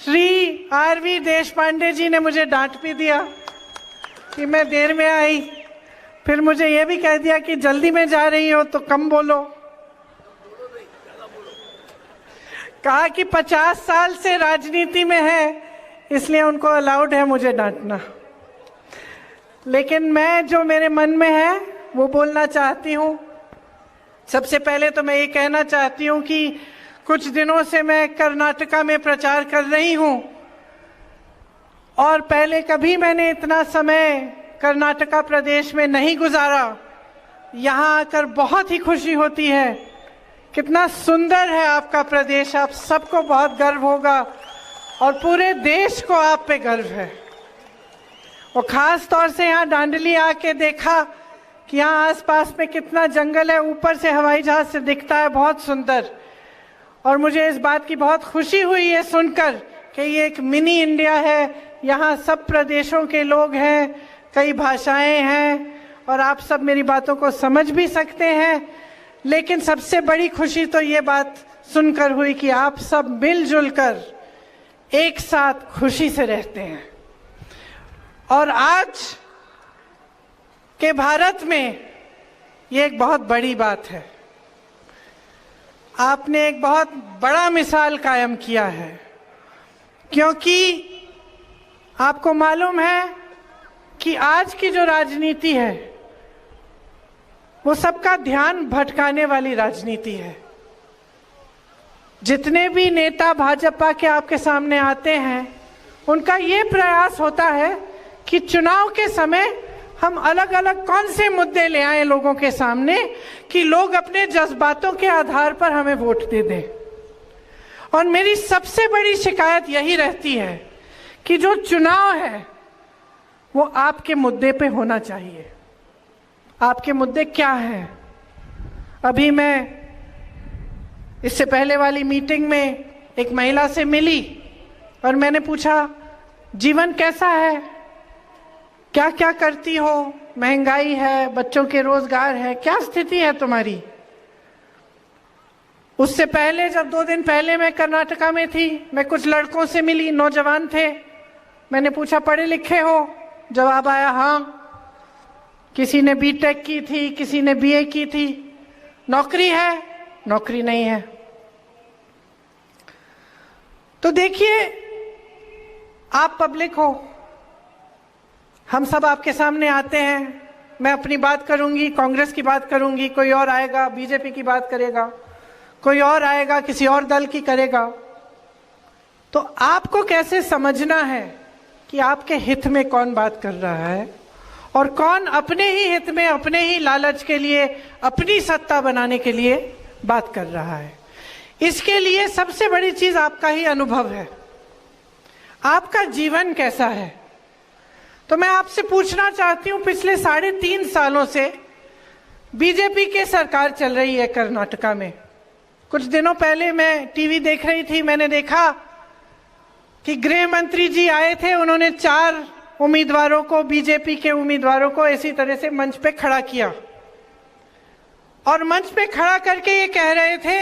Shri RV. Deshpande जी ने मुझे डांट भी दिया कि मैं देर में आई, फिर मुझे ये भी कह दिया कि जल्दी में जा रही हो तो कम बोलो। कहा कि 50 साल से राजनीति में है, इसलिए उनको अलाउड है मुझे डांटना। लेकिन मैं जो मेरे मन में है वो बोलना चाहती हूँ। सबसे पहले तो मैं ये कहना चाहती हूँ कि कुछ दिनों से मैं कर्नाटका में प्रचार कर रही हूँ और पहले कभी मैंने इतना समय कर्नाटका प्रदेश में नहीं गुजारा। यहाँ आकर बहुत ही खुशी होती है। कितना सुंदर है आपका प्रदेश, आप सबको बहुत गर्व होगा और पूरे देश को आप पे गर्व है। और खास तौर से यहाँ दांडली आके देखा कि यहाँ आसपास में कितना जंगल है, ऊपर से हवाई जहाज से दिखता है, बहुत सुंदर। और मुझे इस बात की बहुत खुशी हुई है सुनकर कि ये एक मिनी इंडिया है, यहाँ सब प्रदेशों के लोग हैं, कई भाषाएं हैं और आप सब मेरी बातों को समझ भी सकते हैं। लेकिन सबसे बड़ी खुशी तो ये बात सुनकर हुई कि आप सब मिलजुल कर एक साथ खुशी से रहते हैं। और आज के भारत में ये एक बहुत बड़ी बात है। आपने एक बहुत बड़ा मिसाल कायम किया है, क्योंकि आपको मालूम है कि आज की जो राजनीति है वो सबका ध्यान भटकाने वाली राजनीति है। जितने भी नेता भाजपा के आपके सामने आते हैं, उनका ये प्रयास होता है कि चुनाव के समय हम अलग अलग कौन से मुद्दे ले आए लोगों के सामने कि लोग अपने जज्बातों के आधार पर हमें वोट दे दें। और मेरी सबसे बड़ी शिकायत यही रहती है कि जो चुनाव है वो आपके मुद्दे पे होना चाहिए। आपके मुद्दे क्या हैं? अभी मैं इससे पहले वाली मीटिंग में एक महिला से मिली और मैंने पूछा, जीवन कैसा है, क्या क्या करती हो, महंगाई है, बच्चों के रोजगार है, क्या स्थिति है तुम्हारी। उससे पहले जब 2 दिन पहले मैं कर्नाटका में थी, मैं कुछ लड़कों से मिली, नौजवान थे। मैंने पूछा, पढ़े लिखे हो? जवाब आया हाँ। किसी ने बीटेक की थी, किसी ने बीए की थी। नौकरी है? नौकरी नहीं है। तो देखिए, आप पब्लिक हो, हम सब आपके सामने आते हैं। मैं अपनी बात करूंगी, कांग्रेस की बात करूंगी, कोई और आएगा बीजेपी की बात करेगा, कोई और आएगा किसी और दल की करेगा। तो आपको कैसे समझना है कि आपके हित में कौन बात कर रहा है और कौन अपने ही हित में, अपने ही लालच के लिए, अपनी सत्ता बनाने के लिए बात कर रहा है। इसके लिए सबसे बड़ी चीज आपका ही अनुभव है। आपका जीवन कैसा है? तो मैं आपसे पूछना चाहती हूं, पिछले 3.5 सालों से बीजेपी की सरकार चल रही है कर्नाटका में। कुछ दिनों पहले मैं टीवी देख रही थी, मैंने देखा कि गृह मंत्री जी आए थे। उन्होंने 4 उम्मीदवारों को, बीजेपी के उम्मीदवारों को इसी तरह से मंच पे खड़ा किया और मंच पे खड़ा करके ये कह रहे थे,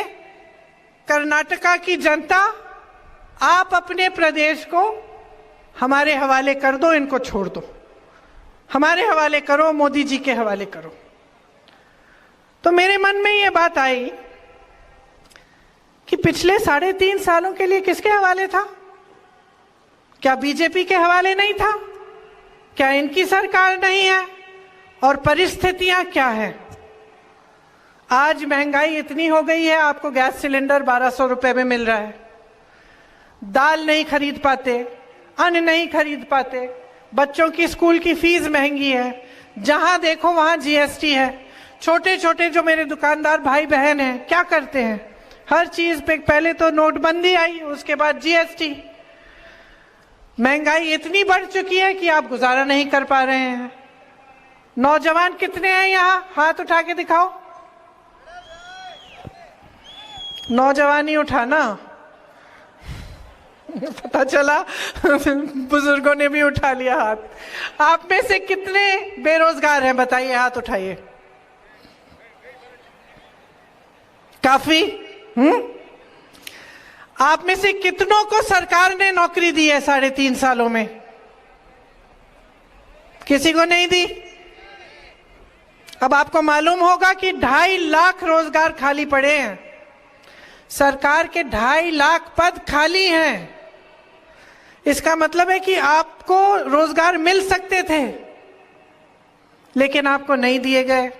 कर्नाटका की जनता, आप अपने प्रदेश को हमारे हवाले कर दो, इनको छोड़ दो, हमारे हवाले करो, मोदी जी के हवाले करो। तो मेरे मन में ये बात आई कि पिछले 3.5 सालों के लिए किसके हवाले था? क्या बीजेपी के हवाले नहीं था? क्या इनकी सरकार नहीं है? और परिस्थितियां क्या है? आज महंगाई इतनी हो गई है, आपको गैस सिलेंडर 1200 रुपए में मिल रहा है, दाल नहीं खरीद पाते, अन्न नहीं खरीद पाते, बच्चों की स्कूल की फीस महंगी है, जहां देखो वहां जीएसटी है। छोटे छोटे जो मेरे दुकानदार भाई बहन हैं, क्या करते हैं? हर चीज पे पहले तो नोटबंदी आई, उसके बाद जीएसटी। महंगाई इतनी बढ़ चुकी है कि आप गुजारा नहीं कर पा रहे हैं। नौजवान कितने हैं यहाँ? हाथ उठा के दिखाओ। नौजवानी उठाना, पता चला बुजुर्गों ने भी उठा लिया हाथ। आप में से कितने बेरोजगार हैं बताइए, हाथ उठाइए। काफी। आप में से कितनों को सरकार ने नौकरी दी है 3.5 सालों में? किसी को नहीं दी। अब आपको मालूम होगा कि 2.5 लाख रोजगार खाली पड़े हैं। सरकार के 2.5 लाख पद खाली हैं। इसका मतलब है कि आपको रोजगार मिल सकते थे, लेकिन आपको नहीं दिए गए।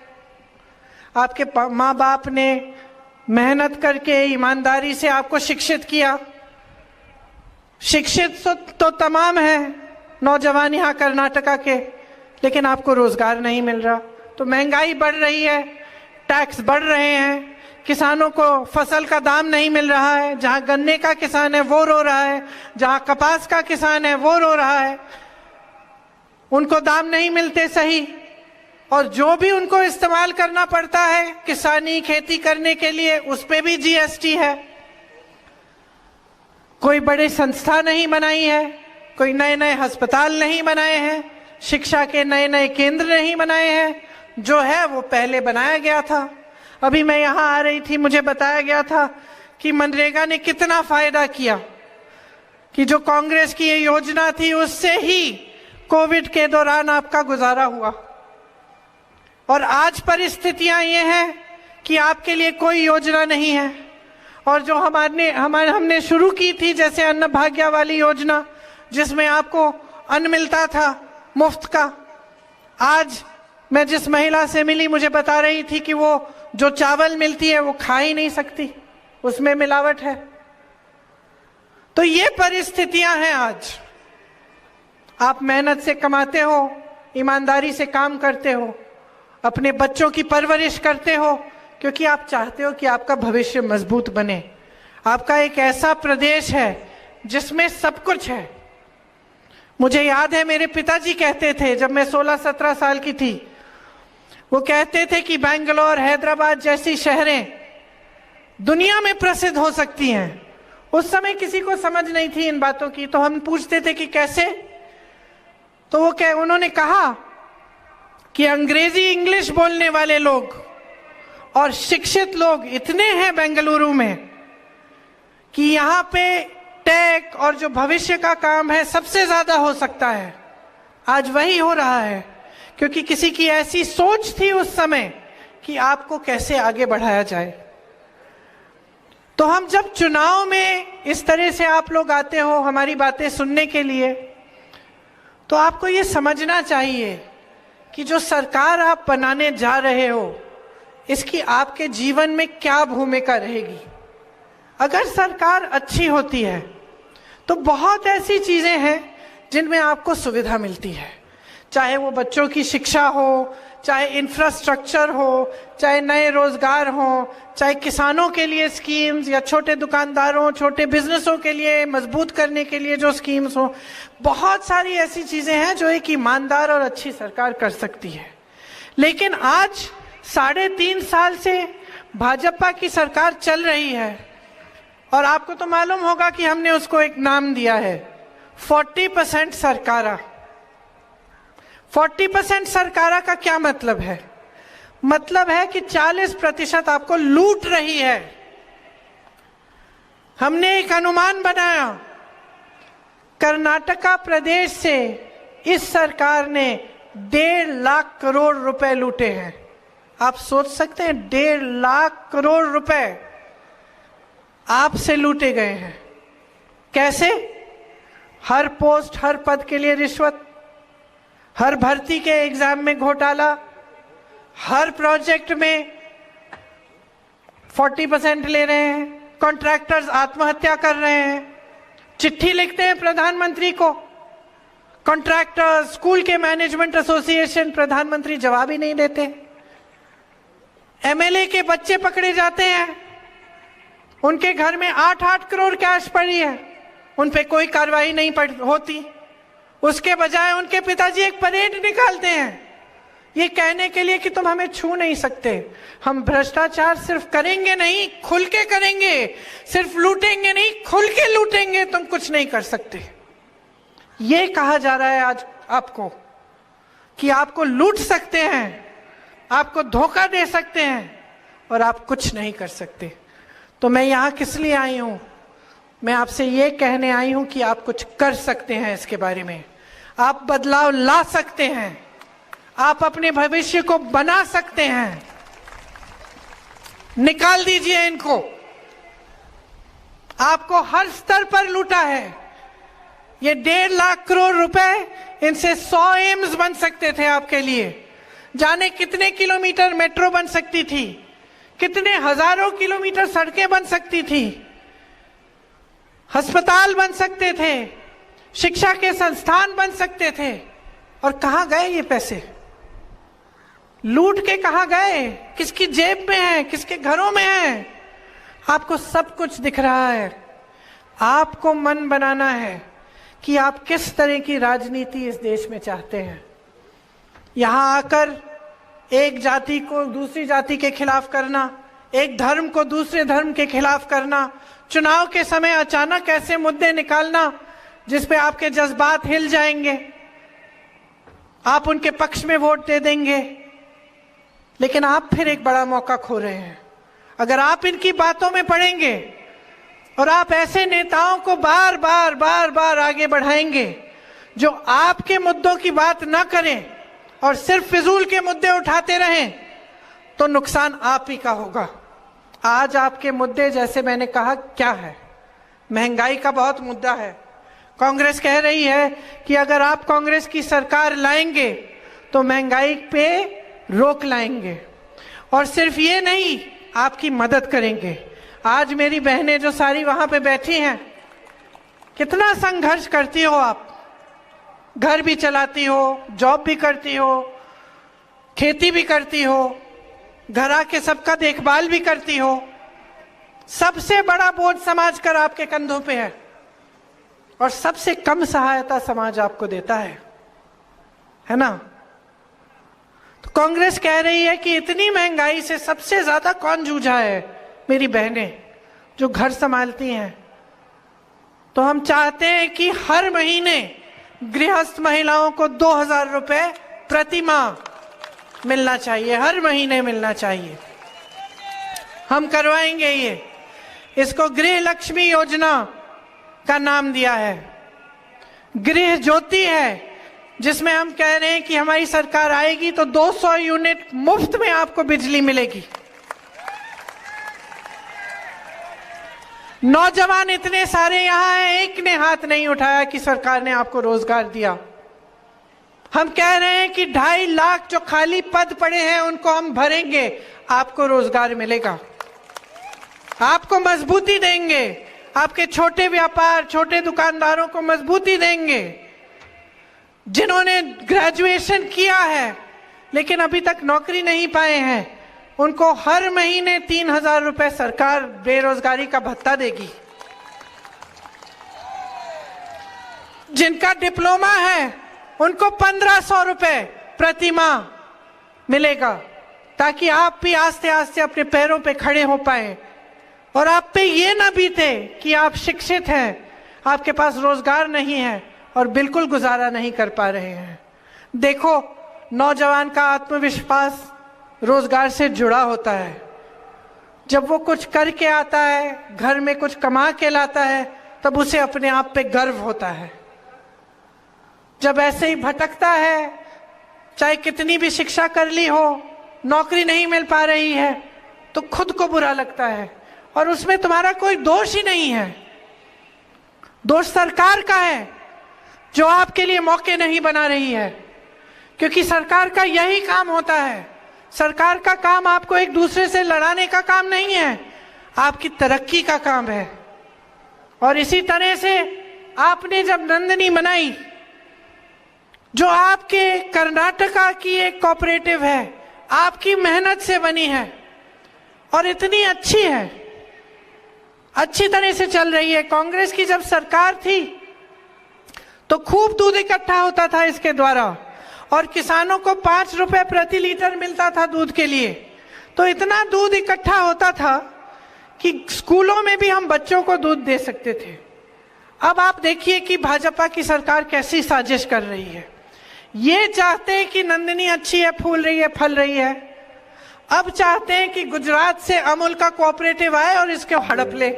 आपके माँ बाप ने मेहनत करके ईमानदारी से आपको शिक्षित किया। शिक्षित तो तमाम है नौजवान यहाँ कर्नाटका के, लेकिन आपको रोजगार नहीं मिल रहा। तो महंगाई बढ़ रही है, टैक्स बढ़ रहे हैं, किसानों को फसल का दाम नहीं मिल रहा है। जहां गन्ने का किसान है वो रो रहा है, जहां कपास का किसान है वो रो रहा है। उनको दाम नहीं मिलते सही, और जो भी उनको इस्तेमाल करना पड़ता है किसानी खेती करने के लिए, उस पे भी जीएसटी है। कोई बड़े संस्था नहीं बनाई है, कोई नए नए अस्पताल नहीं बनाए हैं, शिक्षा के नए नए केंद्र नहीं बनाए हैं। जो है वो पहले बनाया गया था। अभी मैं यहाँ आ रही थी, मुझे बताया गया था कि मनरेगा ने कितना फायदा किया, कि जो कांग्रेस की ये योजना थी उससे ही कोविड के दौरान आपका गुजारा हुआ। और आज परिस्थितियां ये हैं कि आपके लिए कोई योजना नहीं है। और जो हमने शुरू की थी, जैसे अन्न भाग्य वाली योजना, जिसमें आपको अन्न मिलता था मुफ्त का, आज मैं जिस महिला से मिली मुझे बता रही थी कि वो जो चावल मिलती है वो खा ही नहीं सकती, उसमें मिलावट है। तो ये परिस्थितियां हैं आज। आप मेहनत से कमाते हो, ईमानदारी से काम करते हो, अपने बच्चों की परवरिश करते हो, क्योंकि आप चाहते हो कि आपका भविष्य मजबूत बने। आपका एक ऐसा प्रदेश है जिसमें सब कुछ है। मुझे याद है मेरे पिताजी कहते थे, जब मैं 16-17 साल की थी, वो कहते थे कि बेंगलोर, हैदराबाद जैसी शहरें दुनिया में प्रसिद्ध हो सकती हैं। उस समय किसी को समझ नहीं थी इन बातों की, तो हम पूछते थे कि कैसे? तो उन्होंने कहा कि अंग्रेजी इंग्लिश बोलने वाले लोग और शिक्षित लोग इतने हैं बेंगलुरु में कि यहाँ पे टेक और जो भविष्य का काम है सबसे ज्यादा हो सकता है। आज वही हो रहा है, क्योंकि किसी की ऐसी सोच थी उस समय कि आपको कैसे आगे बढ़ाया जाए। तो हम जब चुनाव में इस तरह से आप लोग आते हो हमारी बातें सुनने के लिए, तो आपको ये समझना चाहिए कि जो सरकार आप बनाने जा रहे हो, इसकी आपके जीवन में क्या भूमिका रहेगी। अगर सरकार अच्छी होती है तो बहुत ऐसी चीजें हैं जिनमें आपको सुविधा मिलती है, चाहे वो बच्चों की शिक्षा हो, चाहे इंफ्रास्ट्रक्चर हो, चाहे नए रोजगार हो, चाहे किसानों के लिए स्कीम्स, या छोटे दुकानदारों, छोटे बिजनेसों के लिए मजबूत करने के लिए जो स्कीम्स हो। बहुत सारी ऐसी चीजें हैं जो एक ईमानदार और अच्छी सरकार कर सकती है। लेकिन आज 3.5 साल से भाजपा की सरकार चल रही है, और आपको तो मालूम होगा कि हमने उसको एक नाम दिया है, 40% सरकारा। 40% सरकारा का क्या मतलब है? मतलब है कि 40% आपको लूट रही है। हमने एक अनुमान बनाया, कर्नाटका प्रदेश से इस सरकार ने 1.5 लाख करोड़ रुपए लूटे हैं। आप सोच सकते हैं, 1.5 लाख करोड़ रुपए आपसे लूटे गए हैं। कैसे? हर पोस्ट, हर पद के लिए रिश्वत, हर भर्ती के एग्जाम में घोटाला, हर प्रोजेक्ट में 40% ले रहे हैं, कॉन्ट्रैक्टर्स आत्महत्या कर रहे हैं, चिट्ठी लिखते हैं प्रधानमंत्री को, कॉन्ट्रैक्टर्स, स्कूल के मैनेजमेंट एसोसिएशन, प्रधानमंत्री जवाब ही नहीं देते। एमएलए के बच्चे पकड़े जाते हैं, उनके घर में 8-8 करोड़ कैश पड़ी है, उन पे कोई कार्रवाई नहीं होती। उसके बजाय उनके पिताजी एक परेड निकालते हैं ये कहने के लिए कि तुम हमें छू नहीं सकते। हम भ्रष्टाचार सिर्फ करेंगे नहीं, खुल के करेंगे, सिर्फ लूटेंगे नहीं, खुल के लूटेंगे, तुम कुछ नहीं कर सकते। ये कहा जा रहा है आज आपको कि आपको लूट सकते हैं, आपको धोखा दे सकते हैं, और आप कुछ नहीं कर सकते। तो मैं यहां किस लिए आई हूं? मैं आपसे ये कहने आई हूं कि आप कुछ कर सकते हैं इसके बारे में, आप बदलाव ला सकते हैं, आप अपने भविष्य को बना सकते हैं। निकाल दीजिए इनको। आपको हर स्तर पर लूटा है। ये 1.5 लाख करोड़ रुपए, इनसे 100 एम्स बन सकते थे आपके लिए। जाने कितने किलोमीटर मेट्रो बन सकती थी, कितने हजारों किलोमीटर सड़कें बन सकती थी, अस्पताल बन सकते थे, शिक्षा के संस्थान बन सकते थे। और कहां गए ये पैसे? लूट के कहां गए? किसकी जेब में है, किसके घरों में है? आपको सब कुछ दिख रहा है। आपको मन बनाना है कि आप किस तरह की राजनीति इस देश में चाहते हैं। यहां आकर एक जाति को दूसरी जाति के खिलाफ करना, एक धर्म को दूसरे धर्म के खिलाफ करना, चुनाव के समय अचानक ऐसे मुद्दे निकालना जिस पे आपके जज्बात हिल जाएंगे, आप उनके पक्ष में वोट दे देंगे, लेकिन आप फिर एक बड़ा मौका खो रहे हैं। अगर आप इनकी बातों में पड़ेंगे और आप ऐसे नेताओं को बार बार आगे बढ़ाएंगे जो आपके मुद्दों की बात ना करें और सिर्फ फिजूल के मुद्दे उठाते रहें, तो नुकसान आप ही का होगा। आज आपके मुद्दे, जैसे मैंने कहा, क्या है? महंगाई का बहुत मुद्दा है। कांग्रेस कह रही है कि अगर आप कांग्रेस की सरकार लाएंगे तो महंगाई पे रोक लाएंगे, और सिर्फ ये नहीं, आपकी मदद करेंगे। आज मेरी बहनें जो सारी वहां पे बैठी हैं, कितना संघर्ष करती हो आप। घर भी चलाती हो, जॉब भी करती हो, खेती भी करती हो, घर आके सबका देखभाल भी करती हो। सबसे बड़ा बोझ समाज कर आपके कंधों पे है, और सबसे कम सहायता समाज आपको देता है ना? तो कांग्रेस कह रही है कि इतनी महंगाई से सबसे ज्यादा कौन जूझा है? मेरी बहनें जो घर संभालती हैं। तो हम चाहते हैं कि हर महीने गृहस्थ महिलाओं को 2000 रुपए प्रति माह मिलना चाहिए, हर महीने मिलना चाहिए। हम करवाएंगे ये। इसको गृह लक्ष्मी योजना का नाम दिया है। गृह ज्योति है, जिसमें हम कह रहे हैं कि हमारी सरकार आएगी तो 200 यूनिट मुफ्त में आपको बिजली मिलेगी। नौजवान इतने सारे यहां हैं, एक ने हाथ नहीं उठाया कि सरकार ने आपको रोजगार दिया। हम कह रहे हैं कि 2.5 लाख जो खाली पद पड़े हैं उनको हम भरेंगे, आपको रोजगार मिलेगा, आपको मजबूती देंगे, आपके छोटे व्यापार, छोटे दुकानदारों को मजबूती देंगे। जिन्होंने ग्रेजुएशन किया है लेकिन अभी तक नौकरी नहीं पाए हैं, उनको हर महीने 3000 रुपए सरकार बेरोजगारी का भत्ता देगी। जिनका डिप्लोमा है उनको 1500 रुपए प्रति माह मिलेगा, ताकि आप भी आस्ते आस्ते अपने पैरों पे खड़े हो पाए और आप पे ये ना बीते कि आप शिक्षित हैं, आपके पास रोजगार नहीं है और बिल्कुल गुजारा नहीं कर पा रहे हैं। देखो, नौजवान का आत्मविश्वास रोजगार से जुड़ा होता है। जब वो कुछ करके आता है, घर में कुछ कमा के लाता है, तब उसे अपने आप पे गर्व होता है। जब ऐसे ही भटकता है, चाहे कितनी भी शिक्षा कर ली हो, नौकरी नहीं मिल पा रही है, तो खुद को बुरा लगता है, और उसमें तुम्हारा कोई दोष ही नहीं है। दोष सरकार का है जो आपके लिए मौके नहीं बना रही है, क्योंकि सरकार का यही काम होता है। सरकार का काम आपको एक दूसरे से लड़ाने का काम नहीं है, आपकी तरक्की का काम है। और इसी तरह से आपने जब नंदिनी बनाई, जो आपके कर्नाटका की एक कोऑपरेटिव है, आपकी मेहनत से बनी है और इतनी अच्छी है, अच्छी तरह से चल रही है। कांग्रेस की जब सरकार थी तो खूब दूध इकट्ठा होता था इसके द्वारा, और किसानों को 5 रुपए प्रति लीटर मिलता था दूध के लिए। तो इतना दूध इकट्ठा होता था कि स्कूलों में भी हम बच्चों को दूध दे सकते थे। अब आप देखिए कि भाजपा की सरकार कैसी साजिश कर रही है। ये चाहते हैं कि नंदिनी अच्छी है, फूल रही है, फल रही है। अब चाहते हैं कि गुजरात से अमूल का कोऑपरेटिव आए और इसको हड़प ले।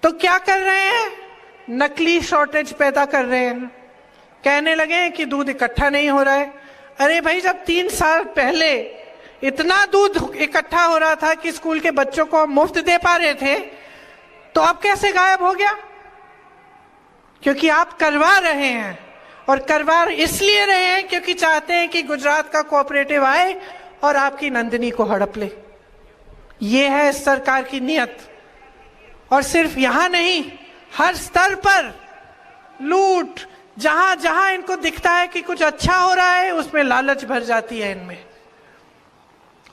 तो क्या कर रहे हैं, नकली शॉर्टेज पैदा कर रहे हैं। कहने लगे हैं कि दूध इकट्ठा नहीं हो रहा है। अरे भाई, जब 3 साल पहले इतना दूध इकट्ठा हो रहा था कि स्कूल के बच्चों को मुफ्त दे पा रहे थे, तो अब कैसे गायब हो गया? क्योंकि आप करवा रहे हैं, और करवा इसलिए रहे हैं क्योंकि चाहते हैं कि गुजरात का कोऑपरेटिव आए और आपकी नंदिनी को हड़प ले। ये है इस सरकार की नीयत। और सिर्फ यहां नहीं, हर स्तर पर लूट, जहां जहां इनको दिखता है कि कुछ अच्छा हो रहा है, उसमें लालच भर जाती है इनमें,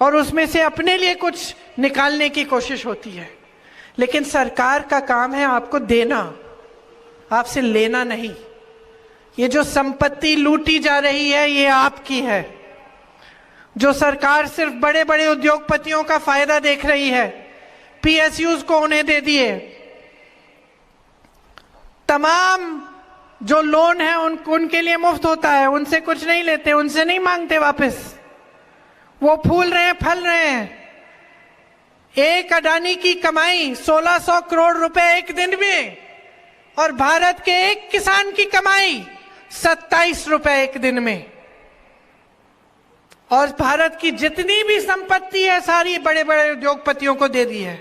और उसमें से अपने लिए कुछ निकालने की कोशिश होती है। लेकिन सरकार का काम है आपको देना, आपसे लेना नहीं। ये जो संपत्ति लूटी जा रही है, ये आपकी है। जो सरकार सिर्फ बड़े बड़े उद्योगपतियों का फायदा देख रही है, पीएसयूज को उन्हें दे दिए, तमाम जो लोन है उनके लिए मुफ्त होता है, उनसे कुछ नहीं लेते, उनसे नहीं मांगते वापस। वो फूल रहे हैं, फल रहे हैं। एक अडानी की कमाई 1600 करोड़ रुपए एक दिन में, और भारत के एक किसान की कमाई 27 रुपए एक दिन में। और भारत की जितनी भी संपत्ति है सारी बड़े बड़े उद्योगपतियों को दे दी है।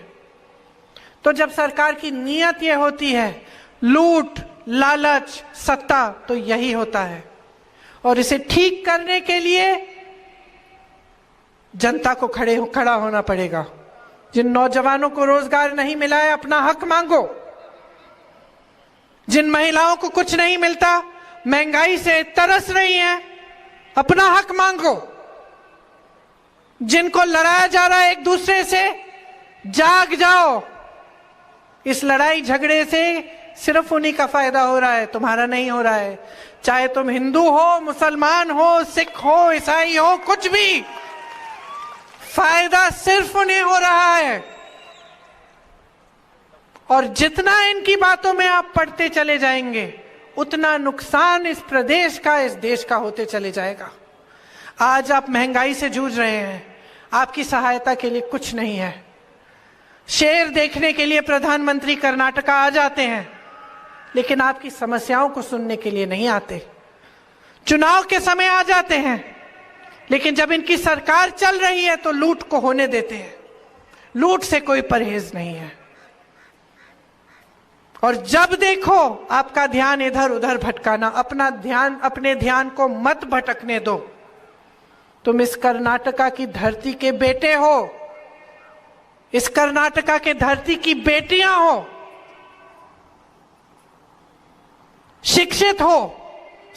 तो जब सरकार की नीयत यह होती है लूट, लालच, सत्ता, तो यही होता है। और इसे ठीक करने के लिए जनता को खड़ा होना पड़ेगा। जिन नौजवानों को रोजगार नहीं मिला है, अपना हक मांगो। जिन महिलाओं को कुछ नहीं मिलता, महंगाई से तरस रही हैं, अपना हक मांगो। जिनको लड़ाया जा रहा है एक दूसरे से, जाग जाओ। इस लड़ाई झगड़े से सिर्फ उन्हीं का फायदा हो रहा है, तुम्हारा नहीं हो रहा है। चाहे तुम हिंदू हो, मुसलमान हो, सिख हो, ईसाई हो, कुछ भी, फायदा सिर्फ उन्हें हो रहा है। और जितना इनकी बातों में आप पढ़ते चले जाएंगे, उतना नुकसान इस प्रदेश का, इस देश का होते चले जाएगा। आज आप महंगाई से जूझ रहे हैं, आपकी सहायता के लिए कुछ नहीं है। शेर देखने के लिए प्रधानमंत्री कर्नाटका आ जाते हैं, लेकिन आपकी समस्याओं को सुनने के लिए नहीं आते। चुनाव के समय आ जाते हैं, लेकिन जब इनकी सरकार चल रही है तो लूट को होने देते हैं। लूट से कोई परहेज नहीं है। और जब देखो आपका ध्यान इधर उधर भटकाना, अपने ध्यान को मत भटकने दो। तुम इस कर्नाटका की धरती के बेटे हो, इस कर्नाटका के धरती की बेटियां हो, शिक्षित हो,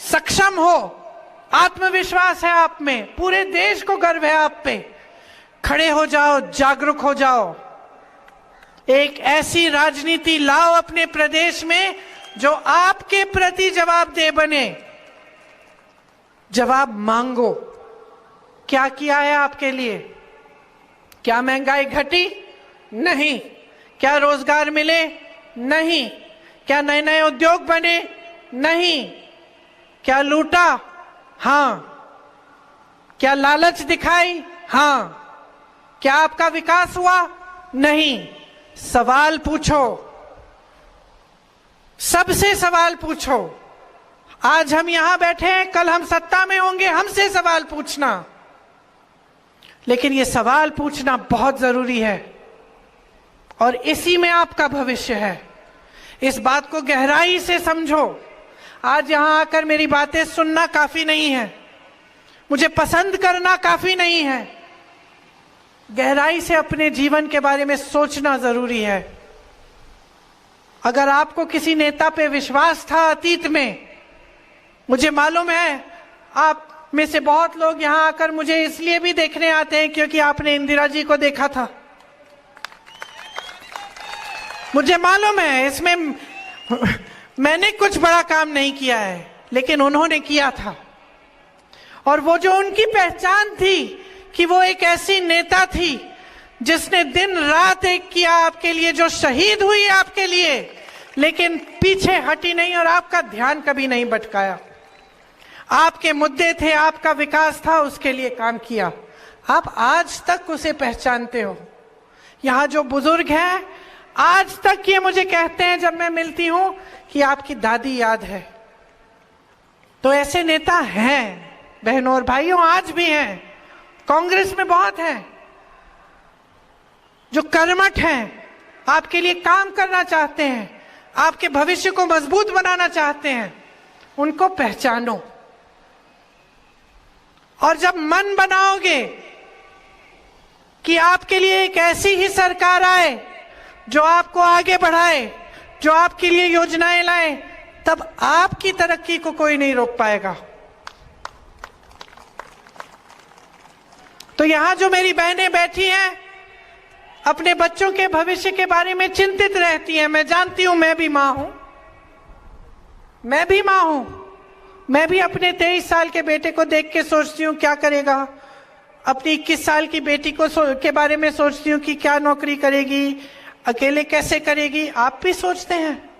सक्षम हो, आत्मविश्वास है आप में, पूरे देश को गर्व है आप पे। खड़े हो जाओ, जागरूक हो जाओ। एक ऐसी राजनीति लाओ अपने प्रदेश में जो आपके प्रति जवाबदेह बने। जवाब मांगो। क्या किया है आपके लिए? क्या महंगाई घटी? नहीं। क्या रोजगार मिले? नहीं। क्या नए नए उद्योग बने? नहीं। क्या लूटा? हाँ। क्या लालच दिखाई? हाँ। क्या आपका विकास हुआ? नहीं। सवाल पूछो, सबसे सवाल पूछो। आज हम यहां बैठे हैं, कल हम सत्ता में होंगे, हमसे सवाल पूछना। लेकिन ये सवाल पूछना बहुत जरूरी है, और इसी में आपका भविष्य है। इस बात को गहराई से समझो। आज यहां आकर मेरी बातें सुनना काफी नहीं है, मुझे पसंद करना काफी नहीं है। गहराई से अपने जीवन के बारे में सोचना जरूरी है। अगर आपको किसी नेता पे विश्वास था अतीत में, मुझे मालूम है आप में से बहुत लोग यहां आकर मुझे इसलिए भी देखने आते हैं क्योंकि आपने इंदिरा जी को देखा था। मुझे मालूम है इसमें मैंने कुछ बड़ा काम नहीं किया है, लेकिन उन्होंने किया था। और वो जो उनकी पहचान थी कि वो एक ऐसी नेता थी जिसने दिन रात एक किया आपके लिए, जो शहीद हुई आपके लिए, लेकिन पीछे हटी नहीं और आपका ध्यान कभी नहीं भटकाया। आपके मुद्दे थे, आपका विकास था, उसके लिए काम किया। आप आज तक उसे पहचानते हो। यहाँ जो बुजुर्ग हैं, आज तक ये मुझे कहते हैं जब मैं मिलती हूं कि आपकी दादी याद है। तो ऐसे नेता हैं बहनों और भाइयों, आज भी हैं, कांग्रेस में बहुत हैं जो कर्मठ हैं, आपके लिए काम करना चाहते हैं, आपके भविष्य को मजबूत बनाना चाहते हैं। उनको पहचानो और जब मन बनाओगे कि आपके लिए एक ऐसी ही सरकार आए जो आपको आगे बढ़ाए, जो आपके लिए योजनाएं लाए, तब आपकी तरक्की को कोई नहीं रोक पाएगा। तो यहां जो मेरी बहनें बैठी हैं, अपने बच्चों के भविष्य के बारे में चिंतित रहती हैं। मैं जानती हूं, मैं भी मां हूं, मैं भी मां हूं। मैं भी अपने 23 साल के बेटे को देख के सोचती हूँ क्या करेगा, अपनी 21 साल की बेटी को के बारे में सोचती हूँ कि क्या नौकरी करेगी, अकेले कैसे करेगी। आप भी सोचते हैं,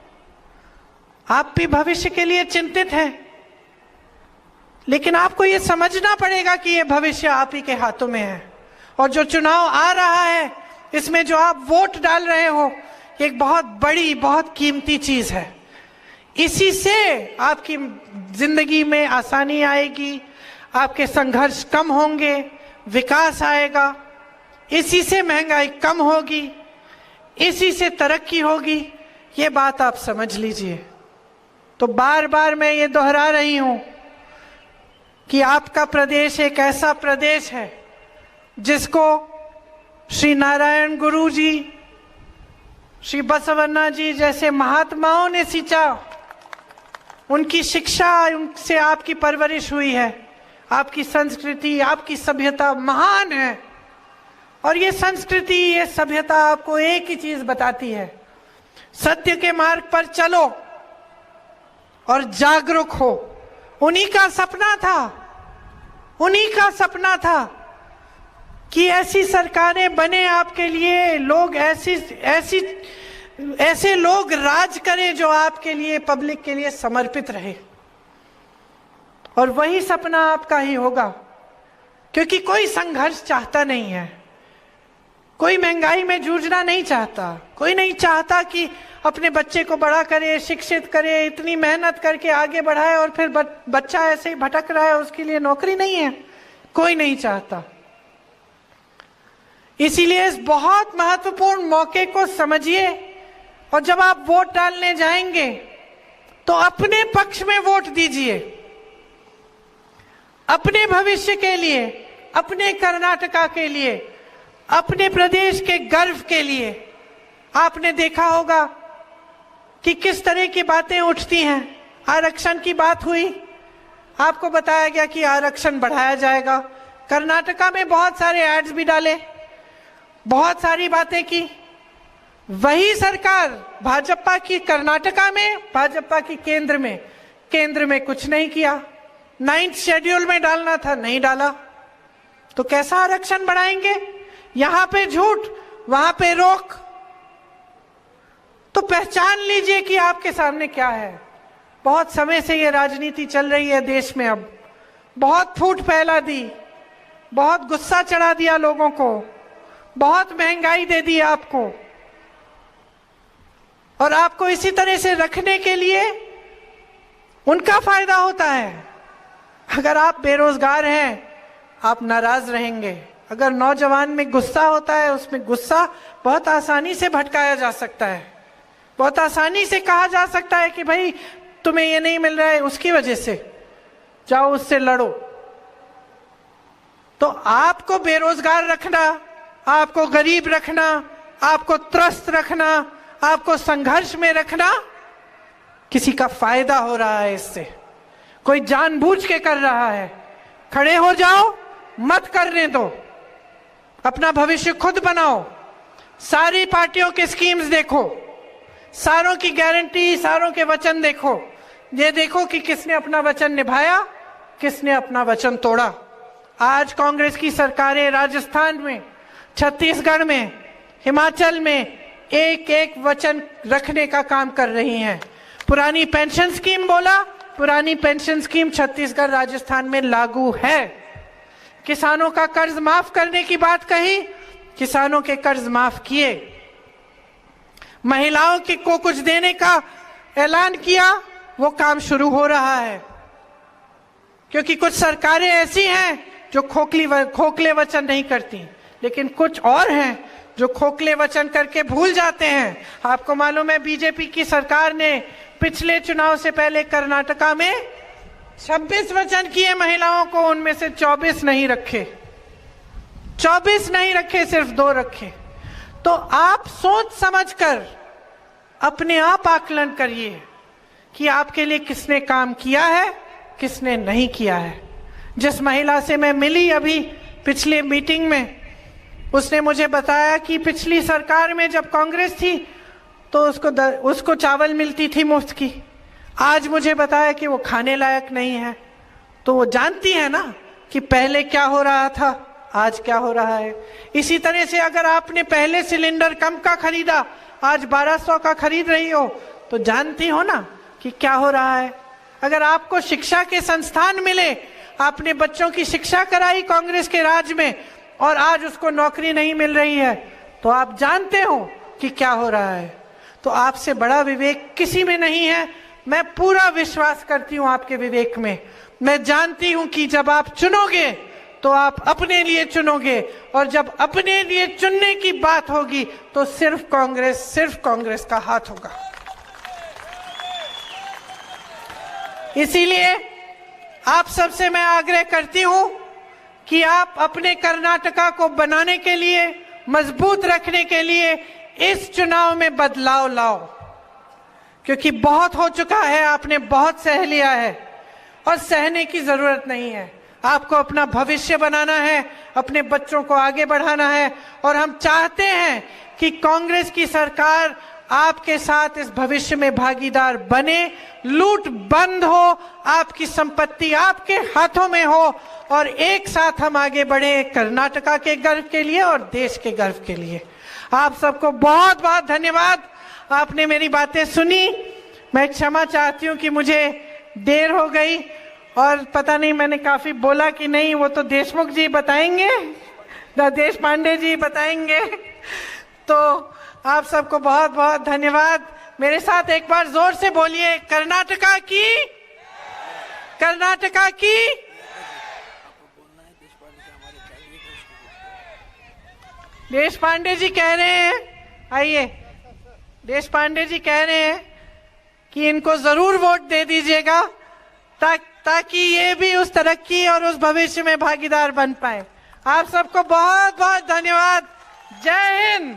आप भी भविष्य के लिए चिंतित हैं, लेकिन आपको यह समझना पड़ेगा कि यह भविष्य आप ही के हाथों में है। और जो चुनाव आ रहा है, इसमें जो आप वोट डाल रहे हो, एक बहुत बड़ी, बहुत कीमती चीज है। इसी से आपकी जिंदगी में आसानी आएगी, आपके संघर्ष कम होंगे, विकास आएगा, इसी से महंगाई कम होगी, इसी से तरक्की होगी। ये बात आप समझ लीजिए। तो बार बार मैं ये दोहरा रही हूं कि आपका प्रदेश एक ऐसा प्रदेश है जिसको श्री नारायण गुरु जी, श्री बसवन्ना जी जैसे महात्माओं ने सींचा। उनकी शिक्षा, उनसे आपकी परवरिश हुई है। आपकी संस्कृति, आपकी सभ्यता महान है। और ये संस्कृति, ये सभ्यता आपको एक ही चीज बताती है, सत्य के मार्ग पर चलो और जागरूक हो। उन्हीं का सपना था, उन्हीं का सपना था कि ऐसी सरकारें बने आपके लिए, लोग ऐसे लोग राज करें जो आपके लिए, पब्लिक के लिए समर्पित रहे। और वही सपना आपका ही होगा, क्योंकि कोई संघर्ष चाहता नहीं है, कोई महंगाई में जूझना नहीं चाहता, कोई नहीं चाहता कि अपने बच्चे को बड़ा करे, शिक्षित करे, इतनी मेहनत करके आगे बढ़ाए और फिर बच्चा ऐसे ही भटक रहा है, उसके लिए नौकरी नहीं है, कोई नहीं चाहता। इसीलिए इस बहुत महत्वपूर्ण मौके को समझिए और जब आप वोट डालने जाएंगे तो अपने पक्ष में वोट दीजिए, अपने भविष्य के लिए, अपने कर्नाटका के लिए, अपने प्रदेश के गर्व के लिए। आपने देखा होगा कि किस तरह की बातें उठती हैं। आरक्षण की बात हुई, आपको बताया गया कि आरक्षण बढ़ाया जाएगा। कर्नाटका में बहुत सारे एड्स भी डाले, बहुत सारी बातें की। वही सरकार भाजपा की कर्नाटका में, भाजपा की केंद्र में कुछ नहीं किया। 9th शेड्यूल में डालना था, नहीं डाला। तो कैसा आरक्षण बढ़ाएंगे? यहां पे झूठ, वहां पे रोक। तो पहचान लीजिए कि आपके सामने क्या है। बहुत समय से ये राजनीति चल रही है देश में, अब बहुत फूट फैला दी, बहुत गुस्सा चढ़ा दिया लोगों को, बहुत महंगाई दे दी आपको। और आपको इसी तरह से रखने के लिए उनका फायदा होता है। अगर आप बेरोजगार हैं, आप नाराज रहेंगे। अगर नौजवान में गुस्सा होता है, उसमें गुस्सा बहुत आसानी से भटकाया जा सकता है, बहुत आसानी से कहा जा सकता है कि भाई तुम्हें ये नहीं मिल रहा है, उसकी वजह से जाओ उससे लड़ो। तो आपको बेरोजगार रखना, आपको गरीब रखना, आपको त्रस्त रखना, आपको संघर्ष में रखना, किसी का फायदा हो रहा है इससे, कोई जानबूझ के कर रहा है। खड़े हो जाओ, मत करने दो, अपना भविष्य खुद बनाओ। सारी पार्टियों के स्कीम्स देखो, सारों की गारंटी, सारों के वचन देखो। ये देखो कि किसने अपना वचन निभाया, किसने अपना वचन तोड़ा। आज कांग्रेस की सरकारें राजस्थान में, छत्तीसगढ़ में, हिमाचल में एक एक वचन रखने का काम कर रही हैं। पुरानी पेंशन स्कीम बोला, पुरानी पेंशन स्कीम छत्तीसगढ़, राजस्थान में लागू है। किसानों का कर्ज माफ करने की बात कही, किसानों के कर्ज माफ किए। महिलाओं को कुछ देने का ऐलान किया, वो काम शुरू हो रहा है। क्योंकि कुछ सरकारें ऐसी हैं जो खोखले वचन नहीं करती, लेकिन कुछ और हैं जो खोखले वचन करके भूल जाते हैं। आपको मालूम है बीजेपी की सरकार ने पिछले चुनाव से पहले कर्नाटका में 26 वचन किए महिलाओं को, उनमें से 24 नहीं रखे, 24 नहीं रखे, सिर्फ 2 रखे। तो आप सोच समझकर अपने आप आकलन करिए कि आपके लिए किसने काम किया है, किसने नहीं किया है। जिस महिला से मैं मिली अभी पिछले मीटिंग में, उसने मुझे बताया कि पिछली सरकार में जब कांग्रेस थी तो उसको चावल मिलती थी मुफ्त की। आज मुझे बताया कि वो खाने लायक नहीं है। तो वो जानती है ना कि पहले क्या हो रहा था, आज क्या हो रहा है। इसी तरह से अगर आपने पहले सिलेंडर कम का खरीदा, आज 1200 का खरीद रही हो, तो जानती हो ना कि क्या हो रहा है। अगर आपको शिक्षा के संस्थान मिले, आपने बच्चों की शिक्षा कराई कांग्रेस के राज में, और आज उसको नौकरी नहीं मिल रही है, तो आप जानते हो कि क्या हो रहा है। तो आपसे बड़ा विवेक किसी में नहीं है। मैं पूरा विश्वास करती हूं आपके विवेक में। मैं जानती हूं कि जब आप चुनोगे तो आप अपने लिए चुनोगे, और जब अपने लिए चुनने की बात होगी तो सिर्फ कांग्रेस का हाथ होगा। इसीलिए आप सबसे मैं आग्रह करती हूं कि आप अपने कर्नाटका को बनाने के लिए, मजबूत रखने के लिए इस चुनाव में बदलाव लाओ। क्योंकि बहुत हो चुका है, आपने बहुत सह लिया है और सहने की जरूरत नहीं है। आपको अपना भविष्य बनाना है, अपने बच्चों को आगे बढ़ाना है, और हम चाहते हैं कि कांग्रेस की सरकार आपके साथ इस भविष्य में भागीदार बने, लूट बंद हो, आपकी संपत्ति आपके हाथों में हो, और एक साथ हम आगे बढ़े कर्नाटका के गर्व के लिए और देश के गर्व के लिए। आप सबको बहुत बहुत धन्यवाद। आपने मेरी बातें सुनी। मैं क्षमा चाहती हूँ कि मुझे देर हो गई, और पता नहीं मैंने काफी बोला कि नहीं, वो तो देशमुख जी बताएंगे, देश पांडे जी बताएंगे। तो आप सबको बहुत बहुत धन्यवाद। मेरे साथ एक बार जोर से बोलिए, कर्नाटका की, कर्नाटका की। देश पांडे जी कह रहे हैं, आइए, देश पांडे जी कह रहे हैं कि इनको जरूर वोट दे दीजिएगा ताकि ये भी उस तरक्की और उस भविष्य में भागीदार बन पाए। आप सबको बहुत बहुत धन्यवाद। जय हिंद।